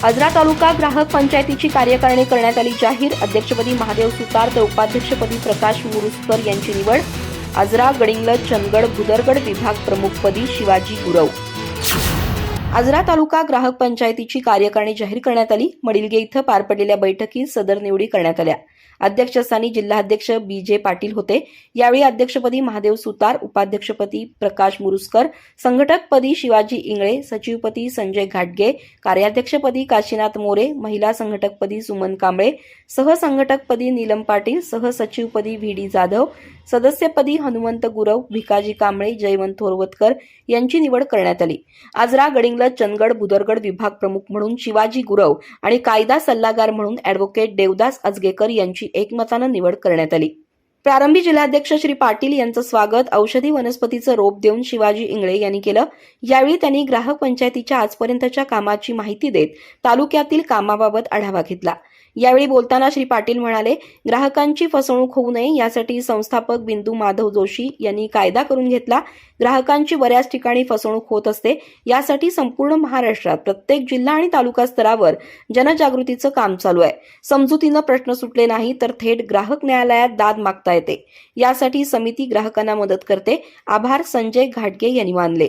आजरा तालुका ग्राहक पंचायतीची कार्यकारिणी करण्यात आली जाहीर. अध्यक्षपदी महादेव सुतार तर उपाध्यक्षपदी प्रकाश मुरुसकर यांची निवड. आजरा, गडिंग्लज, चंदगड, भुदरगड विभाग प्रमुखपदी शिवाजी गुरव. आजरा तालुका ग्राहक पंचायतीची कार्यकारिणी जाहीर करण्यात आली. मडिलगे इथं पार पडलेल्या बैठकीत सदर निवडी करण्यात आल्या. अध्यक्षस्थानी जिल्हाध्यक्ष बी.जे. पाटील होते. यावेळी अध्यक्षपदी महादेव सुतार, उपाध्यक्षपदी प्रकाश मुरुसकर, संघटकपदी शिवाजी इंगळे, सचिवपदी संजय घाटगे, कार्याध्यक्षपदी काशीनाथ मोरे, महिला संघटकपदी सुमन कांबळे, सहसंघटकपदी नीलम पाटील, सहसचिवपदी व्ही.डी. जाधव, सदस्यपदी हनुमंत गुरव, भिकाजी कांबळे, जयवंत थोरवतकर यांची निवड करण्यात आली. आजरा, गडिंग्लज, चंदगड, भुदरगड विभाग प्रमुख म्हणून शिवाजी गुरव आणि कायदा सल्लागार म्हणून अॅडव्होकेट देवदास अजगेकर यांची एकमतानं निवड करण्यात आली. प्रारंभी जिल्हाध्यक्ष श्री पाटील यांचं स्वागत औषधी वनस्पतीचं रोप देऊन शिवाजी इंगळे यांनी केलं. यावेळी त्यांनी ग्राहक पंचायतीच्या आजपर्यंतच्या कामाची माहिती देत तालुक्यातील कामाबाबत आढावा घेतला. यावेळी बोलताना श्री पाटील म्हणाले, ग्राहकांची फसवणूक होऊ नये यासाठी संस्थापक बिंदू माधव जोशी यांनी कायदा करून घेतला. ग्राहकांची बऱ्याच ठिकाणी फसवणूक होत असते. यासाठी संपूर्ण महाराष्ट्रात प्रत्येक जिल्हा आणि तालुका स्तरावर जनजागृतीचं काम चालू आहे. समजुतीनं प्रश्न सुटले नाही तर थेट ग्राहक न्यायालयात दाद मागता येते. यासाठी समिती ग्राहकांना मदत करते. आभार संजय घाटगे यांनी मानले.